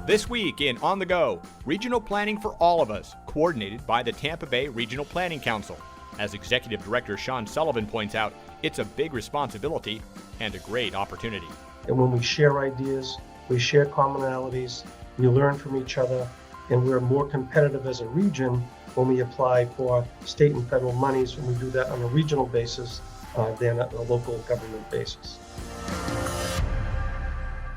This week in On the Go, Regional Planning for All of Us, coordinated by the Tampa Bay Regional Planning Council. As Executive Director Sean Sullivan points out, it's a big responsibility and a great opportunity. And when we share ideas, we share commonalities, we learn from each other, and we're more competitive as a region when we apply for state and federal monies, when we do that on a regional basis than a local government basis.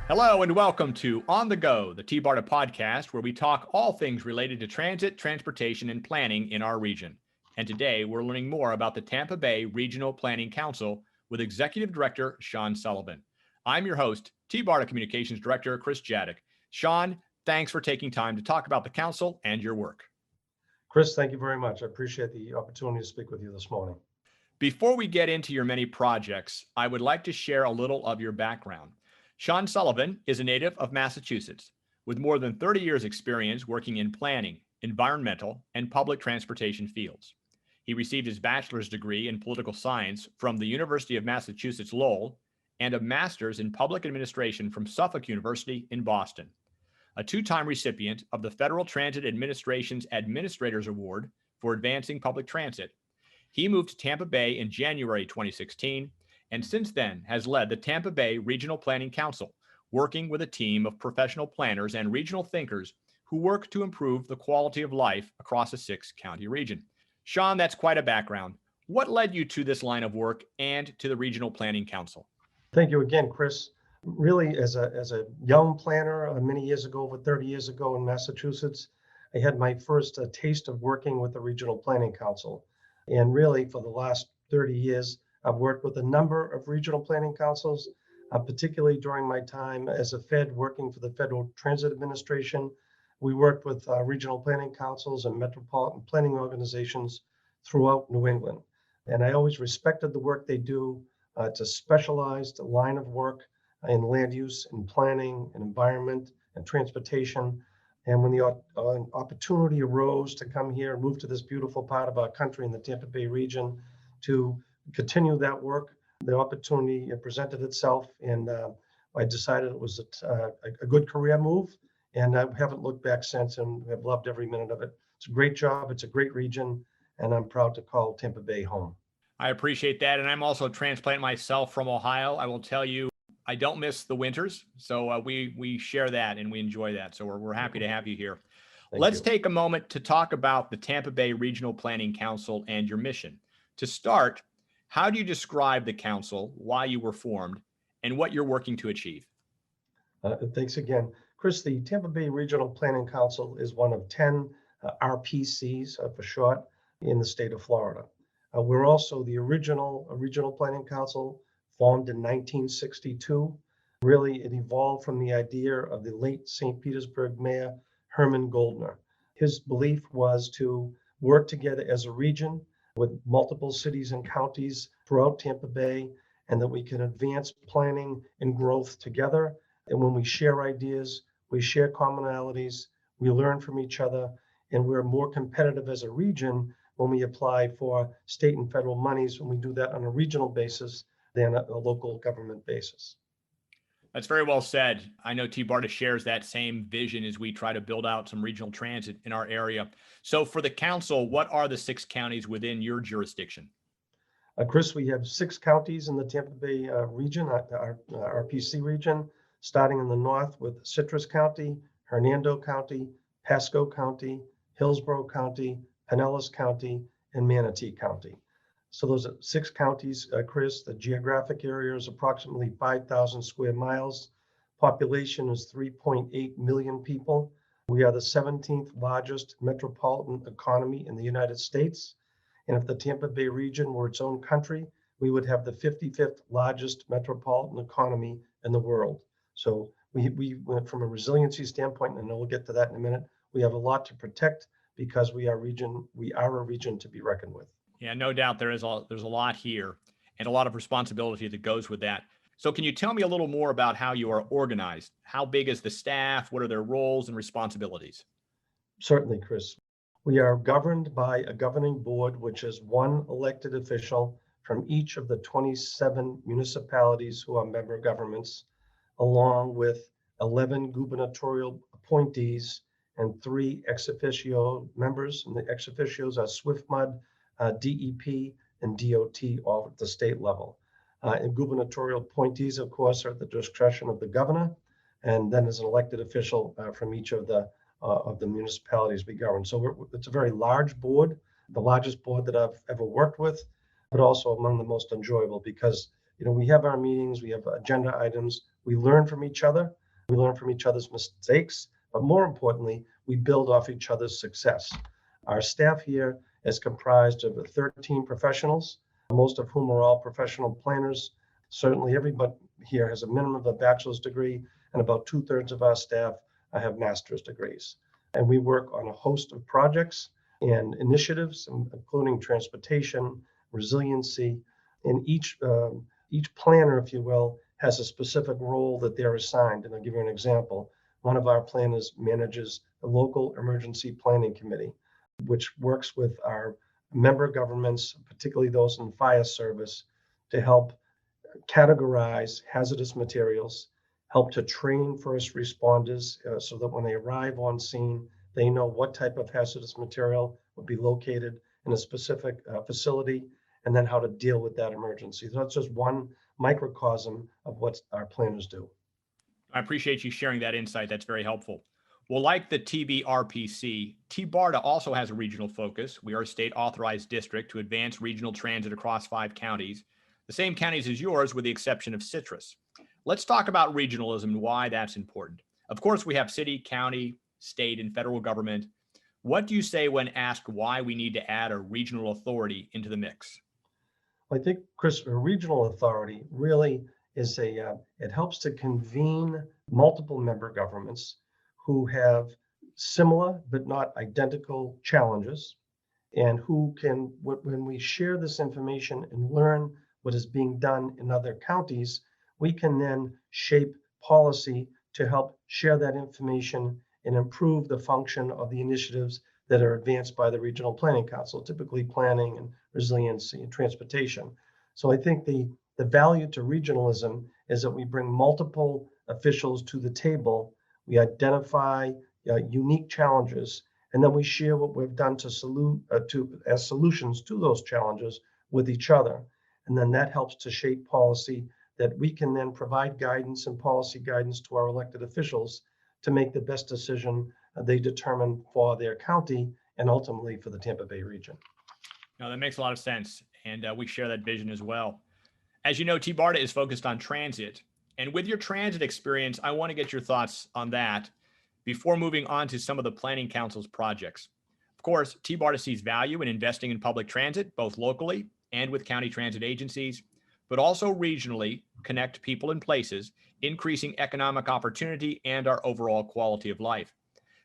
Hello and welcome to On the Go, the TBRPC podcast, where we talk all things related to transit, transportation, and planning in our region. And today we're learning more about the Tampa Bay Regional Planning Council with Executive Director Sean Sullivan. I'm your host, TBRPC Communications Director Chris Jadek. Sean, thanks for taking time to talk about the council and your work. Chris, thank you very much. I appreciate the opportunity to speak with you this morning. Before we get into your many projects, I would like to share a little of your background. Sean Sullivan is a native of Massachusetts with more than 30 years experience working in planning, environmental, and public transportation fields. He received his bachelor's degree in political science from the University of Massachusetts Lowell and a master's in public administration from Suffolk University in Boston. A two-time recipient of the Federal Transit Administration's Administrators Award for advancing public transit, he moved to Tampa Bay in January 2016 and since then has led the Tampa Bay Regional Planning Council, working with a team of professional planners and regional thinkers who work to improve the quality of life across a six-county region. Sean, that's quite a background. What led you to this line of work and to the Regional Planning Council? Thank you again, Chris. Really, as a young planner many years ago, over 30 years ago in Massachusetts, I had my first taste of working with the Regional Planning Council. And really, for the last 30 years, I've worked with a number of regional planning councils, particularly during my time as a Fed working for the Federal Transit Administration. We worked with regional planning councils and metropolitan planning organizations throughout New England. And I always respected the work they do. It's a specialized line of work in land use, in planning, and environment, and transportation. And when the opportunity arose to come here and move to this beautiful part of our country in the Tampa Bay region to continue that work, the opportunity presented itself, and I decided it was a good career move, and I haven't looked back since, and have loved every minute of it. It's a great job, it's a great region, and I'm proud to call Tampa Bay home. I appreciate that, and I'm also a transplant myself from Ohio. I will tell you, I don't miss the winters, so we share that and we enjoy that. So we're happy to have you here. Let's take a moment to talk about the Tampa Bay Regional Planning Council and your mission. To start, how do you describe the council, why you were formed, and what you're working to achieve? Thanks again. Chris, the Tampa Bay Regional Planning Council is one of 10 RPCs for short in the state of Florida. We're also the original Regional Planning Council, formed in 1962. Really, it evolved from the idea of the late St. Petersburg Mayor, Herman Goldner. His belief was to work together as a region with multiple cities and counties throughout Tampa Bay, and that we can advance planning and growth together. And when we share ideas, we share commonalities, we learn from each other, and we're more competitive as a region when we apply for state and federal monies, when we do that on a regional basis than a local government basis. That's very well said. I know TBRPC shares that same vision as we try to build out some regional transit in our area. So for the council, what are the six counties within your jurisdiction? Chris, we have 6 counties in the Tampa Bay region, our RPC region, starting in the north with Citrus County, Hernando County, Pasco County, Hillsborough County, Pinellas County, and Manatee County. So those are 6 counties, Chris. The geographic area is approximately 5,000 square miles. Population is 3.8 million people. We are the 17th largest metropolitan economy in the United States. And if the Tampa Bay region were its own country, we would have the 55th largest metropolitan economy in the world. So we went from a resiliency standpoint, and we'll get to that in a minute. We have a lot to protect because we are a region to be reckoned with. Yeah, no doubt there's a lot here and a lot of responsibility that goes with that. So can you tell me a little more about how you are organized? How big is the staff? What are their roles and responsibilities? Certainly, Chris. We are governed by a governing board, which is one elected official from each of the 27 municipalities who are member governments, along with 11 gubernatorial appointees and 3 ex officio members. And the ex officios are SwiftMud, DEP, and DOT, all at the state level. And gubernatorial appointees, of course, are at the discretion of the governor, and then as an elected official from each of the municipalities we govern. So it's a very large board, the largest board that I've ever worked with, but also among the most enjoyable because we have our meetings, we have agenda items, we learn from each other, we learn from each other's mistakes, but more importantly, we build off each other's success. Our staff here is comprised of 13 professionals, most of whom are all professional planners. Certainly everybody here has a minimum of a bachelor's degree, and about 2/3 of our staff have master's degrees. And we work on a host of projects and initiatives, including transportation, resiliency, and each planner, if you will, has a specific role that they're assigned. And I'll give you an example. One of our planners manages the local emergency planning committee, which works with our member governments, particularly those in the fire service, to help categorize hazardous materials, help to train first responders so that when they arrive on scene, they know what type of hazardous material will be located in a specific facility, and then how to deal with that emergency. So that's just one microcosm of what our planners do. I appreciate you sharing that insight. That's very helpful. Well, like the TBRPC, TBARTA also has a regional focus. We are a state authorized district to advance regional transit across 5 counties, the same counties as yours with the exception of Citrus. Let's talk about regionalism and why that's important. Of course, we have city, county, state, and federal government. What do you say when asked why we need to add a regional authority into the mix? I think, Chris, a regional authority really is it helps to convene multiple member governments who have similar but not identical challenges, and who can, when we share this information and learn what is being done in other counties, we can then shape policy to help share that information and improve the function of the initiatives that are advanced by the Regional Planning Council, typically planning and resiliency and transportation. So I think the value to regionalism is that we bring multiple officials to the table, we identify unique challenges, and then we share what we've done as solutions to those challenges with each other. And then that helps to shape policy that we can then provide guidance and policy guidance to our elected officials to make the best decision they determine for their county and ultimately for the Tampa Bay region. Now, that makes a lot of sense, and we share that vision as well. As you know, TBARTA is focused on transit, and with your transit experience, I want to get your thoughts on that before moving on to some of the Planning Council's projects. Of course, TBARTA sees value in investing in public transit, both locally and with county transit agencies, but also regionally connect people and places, increasing economic opportunity and our overall quality of life.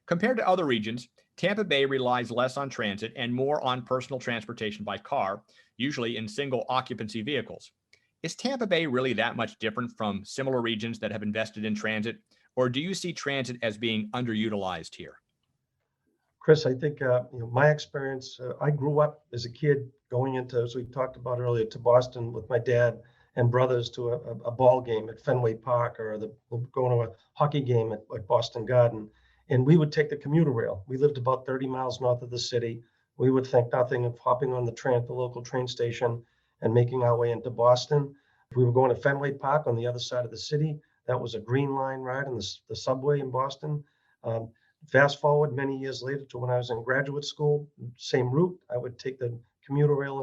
Compared to other regions, Tampa Bay relies less on transit and more on personal transportation by car, usually in single occupancy vehicles. Is Tampa Bay really that much different from similar regions that have invested in transit, or do you see transit as being underutilized here? Chris, I think my experience. I grew up as a kid going into, as we talked about earlier, to Boston with my dad and brothers to a ball game at Fenway Park, or going to a hockey game at Boston Garden. And we would take the commuter rail. We lived about 30 miles north of the city. We would think nothing of hopping on the local train station, and making our way into Boston. If we were going to Fenway Park on the other side of the city, that was a green line ride on the subway in Boston. Fast forward many years later to when I was in graduate school, same route. I would take the commuter rail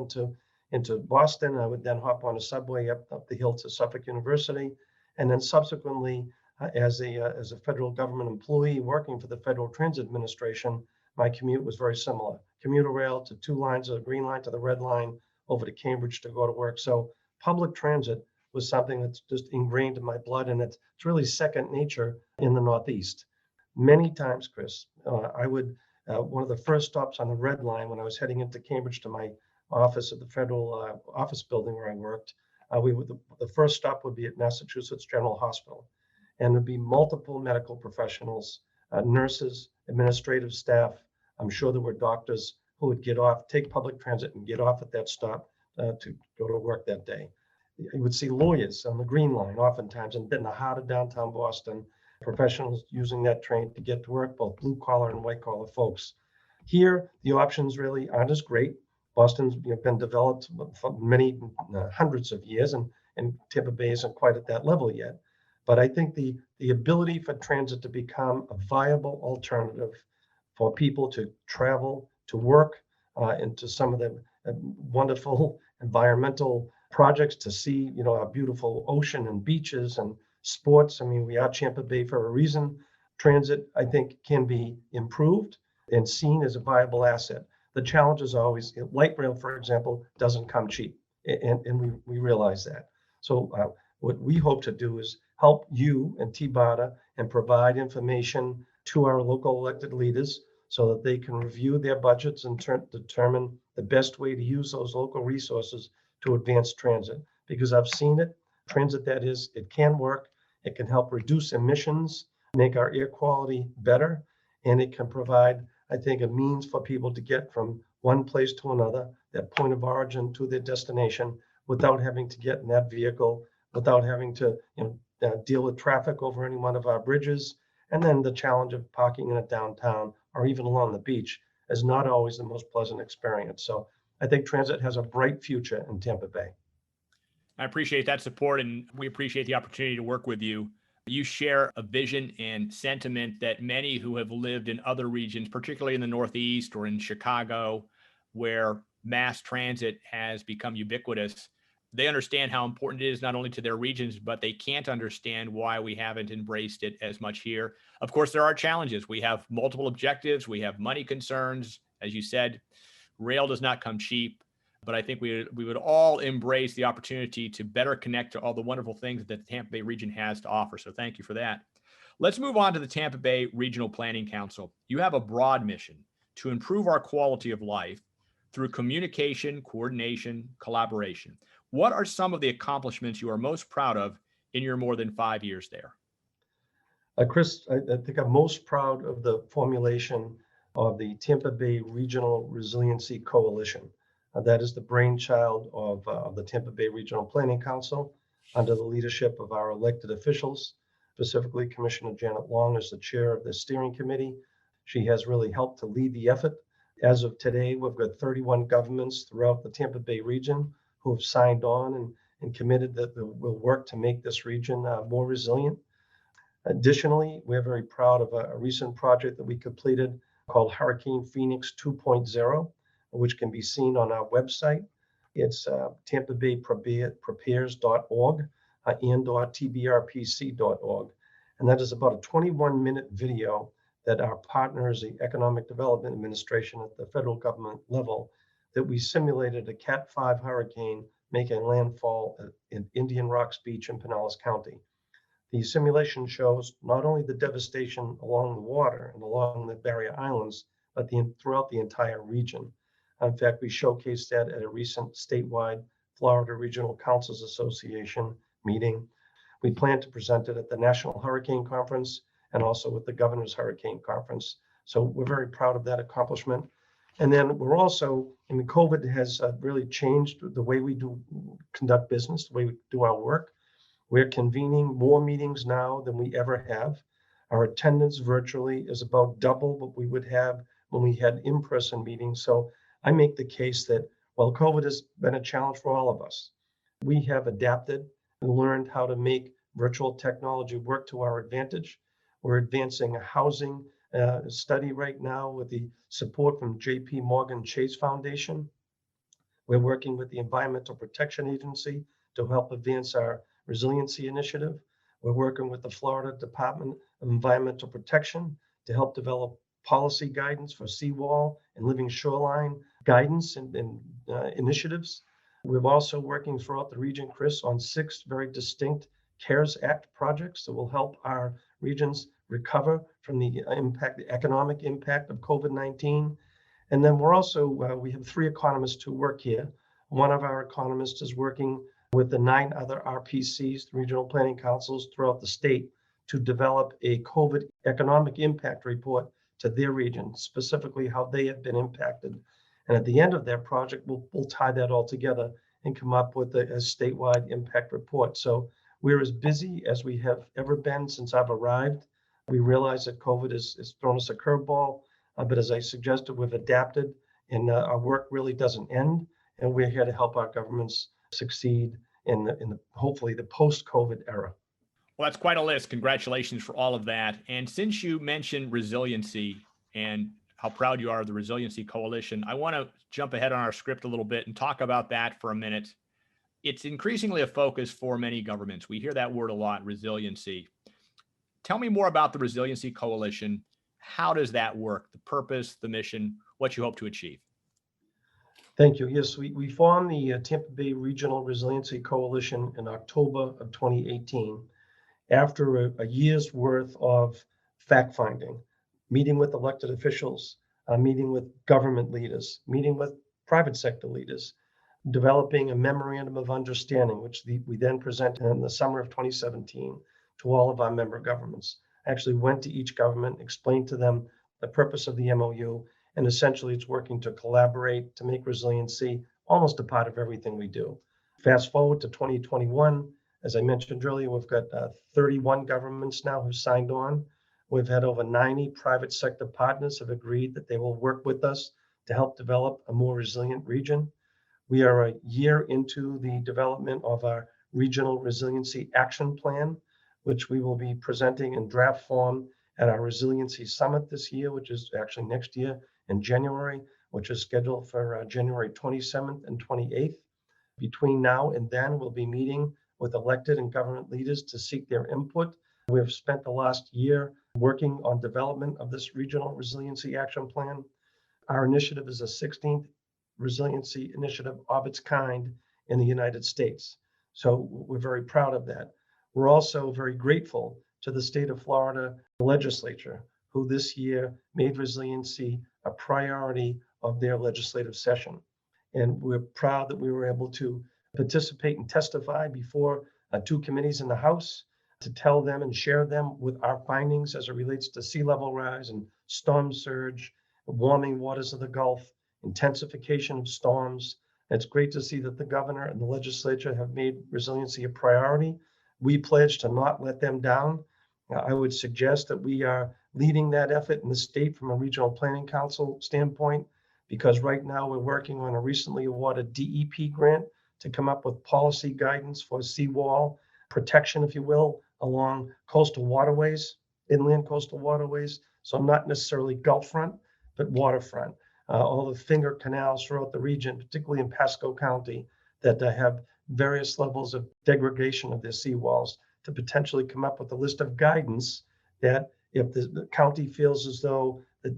into Boston. I would then hop on a subway up the hill to Suffolk University, and then subsequently, as a federal government employee working for the Federal Transit Administration, my commute was very similar. Commuter rail to 2 lines of the green line to the red line over to Cambridge to go to work. So public transit was something that's just ingrained in my blood, and it's really second nature in the Northeast. Many times, Chris, I would one of the first stops on the red line when I was heading into Cambridge to my office at the federal office building where I worked, the first stop would be at Massachusetts General Hospital, and there'd be multiple medical professionals, nurses, administrative staff. I'm sure there were doctors who would take public transit and get off at that stop to go to work that day. You would see lawyers on the Green Line oftentimes, and in the heart of downtown Boston, professionals using that train to get to work, both blue collar and white collar folks. Here, the options really aren't as great. Boston's been developed for many hundreds of years, and Tampa Bay isn't quite at that level yet. But I think the ability for transit to become a viable alternative for people to travel, to work, and to some of the wonderful environmental projects, to see, our beautiful ocean and beaches and sports. I mean, we are Tampa Bay for a reason. Transit, I think, can be improved and seen as a viable asset. The challenge is always light rail, for example, doesn't come cheap, and we realize that. So what we hope to do is help you and TBATA and provide information to our local elected leaders so that they can review their budgets and determine the best way to use those local resources to advance transit. Because I've seen it, transit that is, it can work, it can help reduce emissions, make our air quality better, and it can provide, I think, a means for people to get from one place to another, that point of origin to their destination, without having to get in that vehicle, without having to deal with traffic over any one of our bridges. And then the challenge of parking in a downtown or even along the beach is not always the most pleasant experience. So I think transit has a bright future in Tampa Bay. I appreciate that support, and we appreciate the opportunity to work with you. You share a vision and sentiment that many who have lived in other regions, particularly in the Northeast or in Chicago, where mass transit has become ubiquitous, they understand how important it is not only to their regions, but they can't understand why we haven't embraced it as much here. Of course, there are challenges. We have multiple objectives. We have money concerns. As you said, rail does not come cheap. But I think we would all embrace the opportunity to better connect to all the wonderful things that the Tampa Bay region has to offer. So thank you for that. Let's move on to the Tampa Bay Regional Planning Council. You have a broad mission to improve our quality of life through communication, coordination, collaboration. What are some of the accomplishments you are most proud of in your more than 5 years there? Chris, I think I'm most proud of the formulation of the Tampa Bay Regional Resiliency Coalition. That is the brainchild of the Tampa Bay Regional Planning Council under the leadership of our elected officials, specifically Commissioner Janet Long as the chair of the steering committee. She has really helped to lead the effort. As of today, we've got 31 governments throughout the Tampa Bay region who have signed on and committed that we'll work to make this region more resilient. Additionally, we're very proud of a recent project that we completed called Hurricane Phoenix 2.0, which can be seen on our website. It's tampabayprepares.org and tbrpc.org. And that is about a 21-minute video that our partners, the Economic Development Administration at the federal government level, that we simulated a Cat 5 hurricane making landfall in Indian Rocks Beach in Pinellas County. The simulation shows not only the devastation along the water and along the barrier islands, but throughout the entire region. In fact, we showcased that at a recent statewide Florida Regional Councils Association meeting. We plan to present it at the National Hurricane Conference and also at the Governor's Hurricane Conference. So we're very proud of that accomplishment. And then we're also, COVID has really changed the way we conduct business, the way we do our work. We're convening more meetings now than we ever have. Our attendance virtually is about double what we would have when we had in-person meetings. So I make the case that while COVID has been a challenge for all of us, we have adapted and learned how to make virtual technology work to our advantage. We're advancing a housing study right now with the support from JP Morgan Chase Foundation. We're working with the Environmental Protection Agency to help advance our resiliency initiative. We're working with the Florida Department of Environmental Protection to help develop policy guidance for seawall and living shoreline guidance and initiatives. We're also working throughout the region, Chris, on 6 very distinct CARES Act projects that will help our regions recover from the economic impact of COVID-19. And then we're also, we have 3 economists who work here. One of our economists is working with the 9 other RPCs, the regional planning councils throughout the state, to develop a COVID economic impact report to their region, specifically how they have been impacted. And at the end of that project, we'll tie that all together and come up with a statewide impact report. So We're as busy as we have ever been since I've arrived. We realize that COVID has thrown us a curveball, but as I suggested, we've adapted, and our work really doesn't end. And we're here to help our governments succeed in hopefully the post-COVID era. Well, that's quite a list. Congratulations for all of that. And since you mentioned resiliency and how proud you are of the Resiliency Coalition, I want to jump ahead on our script a little bit and talk about that for a minute. It's increasingly a focus for many governments. We hear that word a lot, resiliency. Tell me more about the Resiliency Coalition. How does that work? The purpose, the mission, what you hope to achieve? Thank you. Yes, we formed the Tampa Bay Regional Resiliency Coalition in October of 2018 after a year's worth of fact finding, meeting with elected officials, meeting with government leaders, meeting with private sector leaders, developing a memorandum of understanding, which we then presented in the summer of 2017 to all of our member governments. Actually went to each government, explained to them the purpose of the MOU, and essentially it's working to collaborate to make resiliency almost a part of everything we do. Fast forward to 2021, as I mentioned earlier, we've got 31 governments now who signed on. We've had over 90 private sector partners have agreed that they will work with us to help develop a more resilient region. We are a year into the development of our Regional Resiliency Action Plan, which we will be presenting in draft form at our Resiliency Summit this year, which is actually next year in January, which is scheduled for January 27th and 28th. Between now and then, we'll be meeting with elected and government leaders to seek their input. We have spent the last year working on development of this Regional Resiliency Action Plan. Our initiative is the 16th resiliency initiative of its kind in the United States. So we're very proud of that. We're also very grateful to the state of Florida legislature, who this year made resiliency a priority of their legislative session. And we're proud that we were able to participate and testify before two committees in the House to tell them and share them with our findings as it relates to sea level rise and storm surge, warming waters of the Gulf, intensification of storms. It's great to see that the governor and the legislature have made resiliency a priority. We pledge to not let them down. I would suggest that we are leading that effort in the state from a regional planning council standpoint, because right now we're working on a recently awarded DEP grant to come up with policy guidance for seawall protection, if you will, along coastal waterways, inland coastal waterways. So not necessarily Gulf front, but waterfront. All the finger canals throughout the region, particularly in Pasco County, that have various levels of degradation of their seawalls, to potentially come up with a list of guidance that if the county feels as though that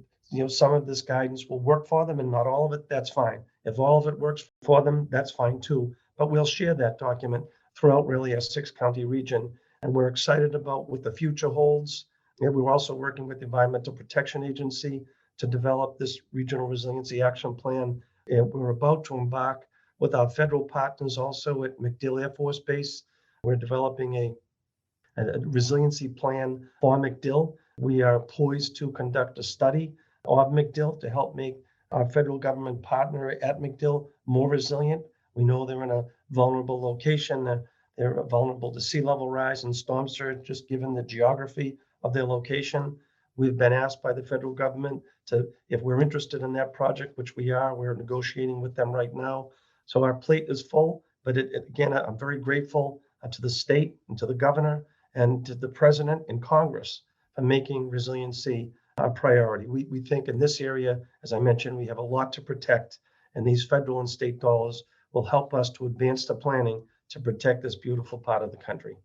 some of this guidance will work for them and not all of it, that's fine. If all of it works for them, that's fine too. But we'll share that document throughout really a 6-county region, and we're excited about what the future holds. And we're also working with the Environmental Protection Agency to develop this Regional Resiliency Action Plan. And we're about to embark with our federal partners also at MacDill Air Force Base. We're developing a resiliency plan for MacDill. We are poised to conduct a study of MacDill to help make our federal government partner at MacDill more resilient. We know they're in a vulnerable location. They're vulnerable to sea level rise and storm surge, just given the geography of their location. We've been asked by the federal government to, if we're interested in that project, which we are, we're negotiating with them right now. So our plate is full, but again, I'm very grateful to the state and to the governor and to the president and Congress for making resiliency a priority. We think in this area, as I mentioned, we have a lot to protect, and these federal and state dollars will help us to advance the planning to protect this beautiful part of the country.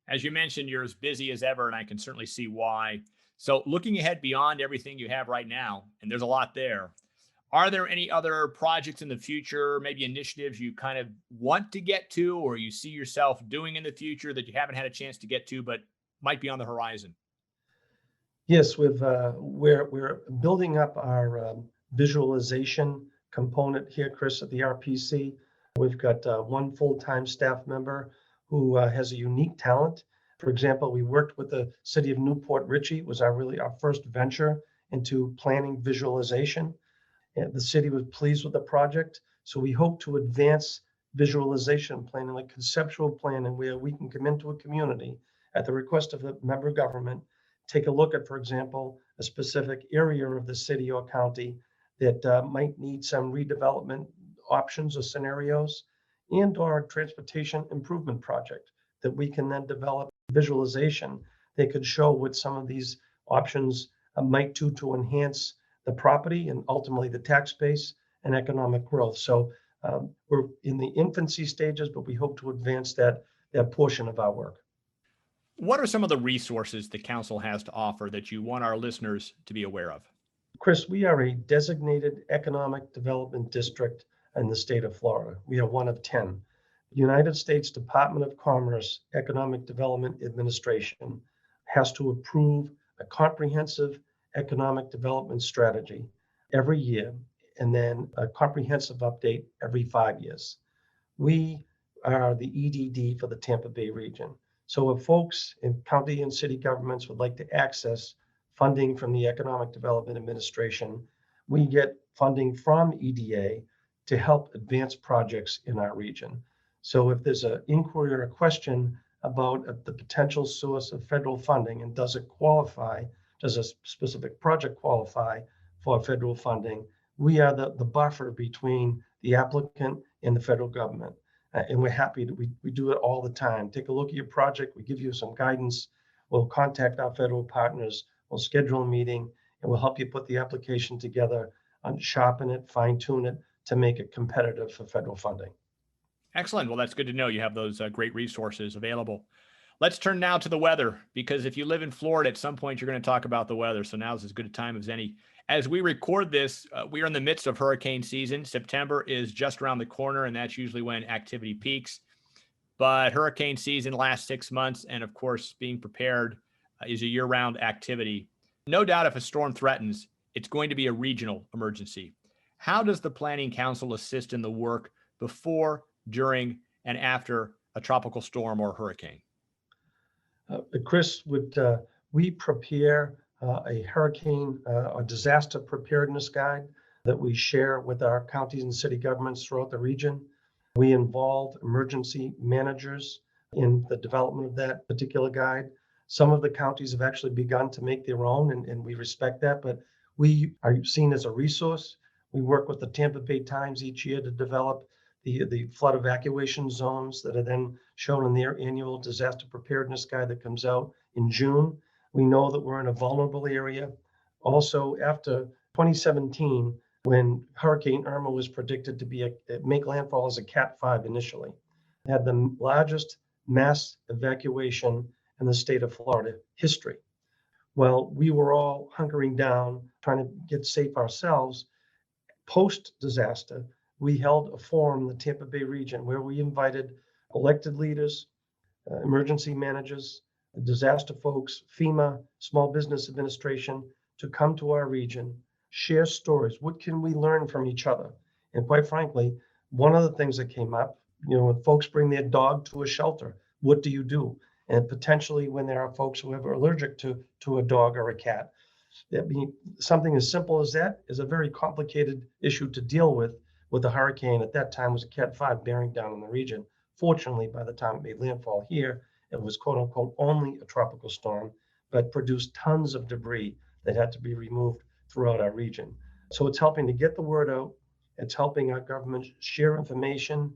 As you mentioned, you're as busy as ever, and I can certainly see why. So looking ahead beyond everything you have right now, and there's a lot there, are there any other projects in the future, maybe initiatives you kind of want to get to, or you see yourself doing in the future that you haven't had a chance to get to, but might be on the horizon? Yes, we're building up our visualization component here, Chris, at the RPC. We've got one full-time staff member who has a unique talent. For example, we worked with the city of Newport Richey. It was our first venture into planning visualization. And the city was pleased with the project. So we hope to advance visualization planning, like conceptual planning, where we can come into a community at the request of a member of government, take a look at, for example, a specific area of the city or county that might need some redevelopment options or scenarios, and or a transportation improvement project that we can then develop visualization that could show what some of these options might do to enhance the property and ultimately the tax base and economic growth. So we're in the infancy stages, but we hope to advance that portion of our work. What are some of the resources the council has to offer that you want our listeners to be aware of? Chris, we are a designated economic development district in the state of Florida. We are one of 10. The United States Department of Commerce Economic Development Administration has to approve a comprehensive economic development strategy every year, and then a comprehensive update every 5 years. We are the EDD for the Tampa Bay region. So if folks in county and city governments would like to access funding from the Economic Development Administration, we get funding from EDA to help advance projects in our region. So if there's an inquiry or a question about the potential source of federal funding and does a specific project qualify for federal funding, we are the buffer between the applicant and the federal government. And we're happy that we do it all the time. Take a look at your project, we give you some guidance, we'll contact our federal partners, we'll schedule a meeting, and we'll help you put the application together and sharpen it, fine tune it to make it competitive for federal funding. Excellent. Well, that's good to know you have those great resources available. Let's turn now to the weather, because if you live in Florida, at some point you're going to talk about the weather. So now's as good a time as any. As we record this, we are in the midst of hurricane season. September is just around the corner, and that's usually when activity peaks. But hurricane season lasts 6 months, and of course, being prepared is a year-round activity. No doubt if a storm threatens, it's going to be a regional emergency. How does the Planning Council assist in the work before, during, and after a tropical storm or hurricane? Chris, we prepare a hurricane or disaster preparedness guide that we share with our counties and city governments throughout the region. We involve emergency managers in the development of that particular guide. Some of the counties have actually begun to make their own, and we respect that, but we are seen as a resource. We work with the Tampa Bay Times each year to develop the flood evacuation zones that are then shown in their annual disaster preparedness guide that comes out in June. We know that we're in a vulnerable area. Also, after 2017, when Hurricane Irma was predicted to make landfall as a Cat 5 initially, it had the largest mass evacuation in the state of Florida history. Well, we were all hunkering down, trying to get safe ourselves. Post-disaster, we held a forum in the Tampa Bay region where we invited elected leaders, emergency managers, disaster folks, FEMA, Small Business Administration to come to our region, share stories. What can we learn from each other? And quite frankly, one of the things that came up, when folks bring their dog to a shelter, what do you do? And potentially when there are folks who are allergic to a dog or a cat, something as simple as that is a very complicated issue to deal with a hurricane. At that time was a Cat 5 bearing down on the region. Fortunately, by the time it made landfall here, it was quote unquote only a tropical storm, but produced tons of debris that had to be removed throughout our region. So it's helping to get the word out. It's helping our government share information,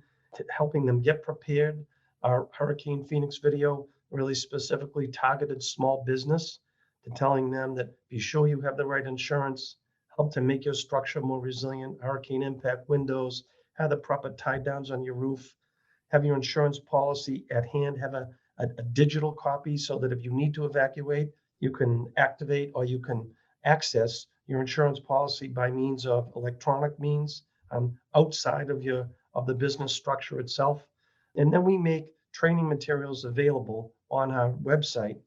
helping them get prepared. Our Hurricane Phoenix video really specifically targeted small business, to telling them that be sure you have the right insurance, help to make your structure more resilient, hurricane impact windows, have the proper tie downs on your roof, have your insurance policy at hand, have a digital copy so that if you need to evacuate, you can activate or you can access your insurance policy by means of electronic means outside of the business structure itself. And then we make training materials available on our website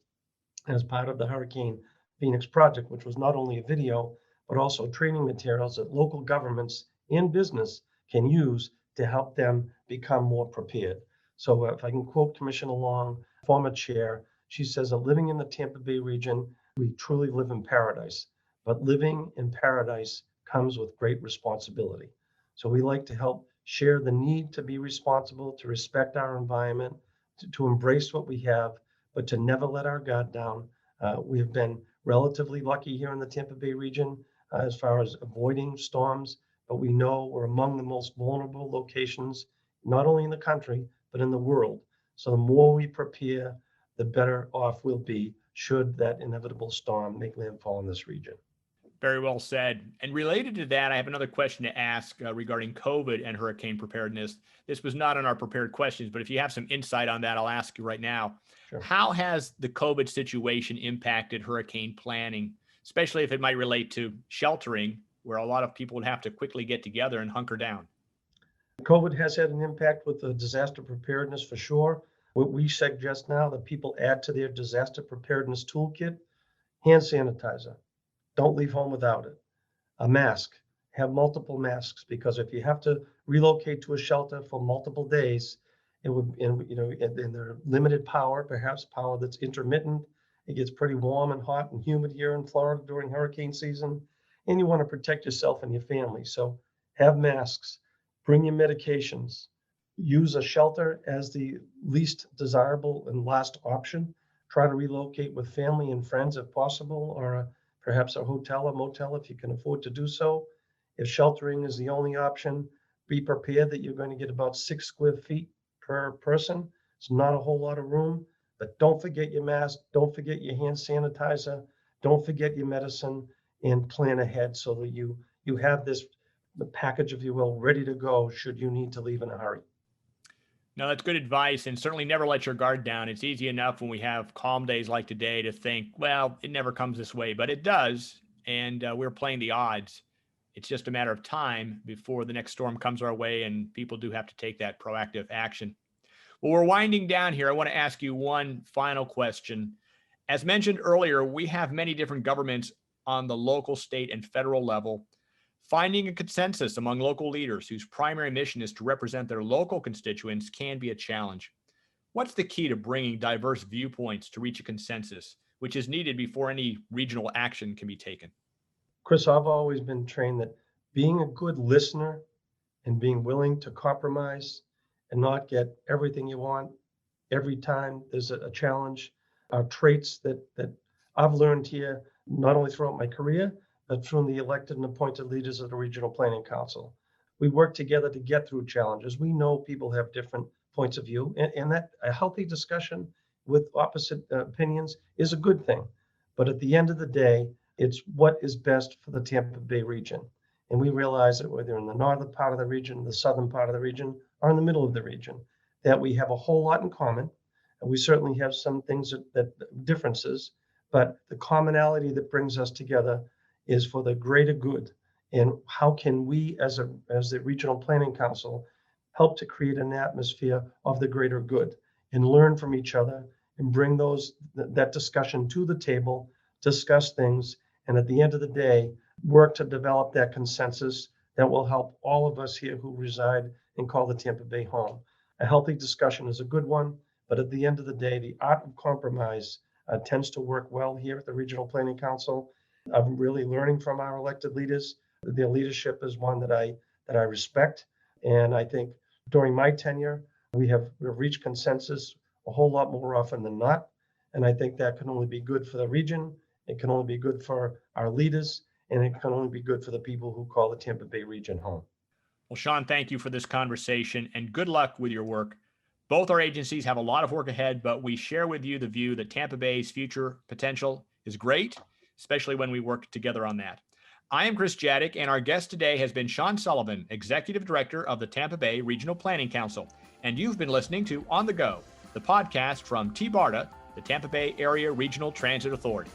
as part of the Hurricane Phoenix project, which was not only a video, but also training materials that local governments and business can use to help them become more prepared. So if I can quote Commissioner Long, former chair, she says, living in the Tampa Bay region, we truly live in paradise, but living in paradise comes with great responsibility. So we like to help share the need to be responsible, to respect our environment, to embrace what we have, but to never let our guard down. We've been relatively lucky here in the Tampa Bay region as far as avoiding storms, but we know we're among the most vulnerable locations, not only in the country, but in the world. So the more we prepare, the better off we'll be should that inevitable storm make landfall in this region. Very well said. And related to that, I have another question to ask regarding COVID and hurricane preparedness. This was not on our prepared questions, but if you have some insight on that, I'll ask you right now. Sure. How has the COVID situation impacted hurricane planning, especially if it might relate to sheltering, where a lot of people would have to quickly get together and hunker down? COVID has had an impact with the disaster preparedness for sure. What we suggest now that people add to their disaster preparedness toolkit, hand sanitizer. Don't leave home without it. A mask. Have multiple masks, because if you have to relocate to a shelter for multiple days, it would, and they're limited power, perhaps power that's intermittent. It gets pretty warm and hot and humid here in Florida during hurricane season, and you want to protect yourself and your family. So have masks, bring your medications, use a shelter as the least desirable and last option. Try to relocate with family and friends if possible, or perhaps a hotel or motel if you can afford to do so. If sheltering is the only option, be prepared that you're going to get about 6 square feet per person. It's not a whole lot of room, but don't forget your mask, don't forget your hand sanitizer, don't forget your medicine, and plan ahead so that you have this package, if you will, ready to go should you need to leave in a hurry. No, that's good advice. And certainly never let your guard down. It's easy enough when we have calm days like today to think, well, it never comes this way, but it does. And we're playing the odds. It's just a matter of time before the next storm comes our way, and people do have to take that proactive action. Well, we're winding down here. I want to ask you one final question. As mentioned earlier, we have many different governments on the local, state, and federal level. Finding a consensus among local leaders whose primary mission is to represent their local constituents can be a challenge. What's the key to bringing diverse viewpoints to reach a consensus, which is needed before any regional action can be taken? Chris, I've always been trained that being a good listener and being willing to compromise and not get everything you want every time there's a challenge are traits that I've learned here, not only throughout my career, but from the elected and appointed leaders of the Regional Planning Council. We work together to get through challenges. We know people have different points of view, and that a healthy discussion with opposite opinions is a good thing. But at the end of the day, it's what is best for the Tampa Bay region. And we realize that whether in the northern part of the region, the southern part of the region, or in the middle of the region, that we have a whole lot in common. And we certainly have some things that differences, but the commonality that brings us together is for the greater good. And how can we, as the Regional Planning Council, help to create an atmosphere of the greater good and learn from each other and bring that discussion to the table, discuss things, and at the end of the day, work to develop that consensus that will help all of us here who reside and call the Tampa Bay home. A healthy discussion is a good one, but at the end of the day, the art of compromise tends to work well here at the Regional Planning Council. I'm really learning from our elected leaders. Their leadership is one that I respect, and I think during my tenure we've reached consensus a whole lot more often than not, and I think that can only be good for the region. It can only be good for our leaders, and it can only be good for the people who call the Tampa Bay region home. Well, Sean, thank you for this conversation, and good luck with your work. Both our agencies have a lot of work ahead, but we share with you the view that Tampa Bay's future potential is great, especially when we work together on that. I am Chris Jadek, and our guest today has been Sean Sullivan, Executive Director of the Tampa Bay Regional Planning Council. And you've been listening to On the Go, the podcast from TBRPC, the Tampa Bay Area Regional Transit Authority.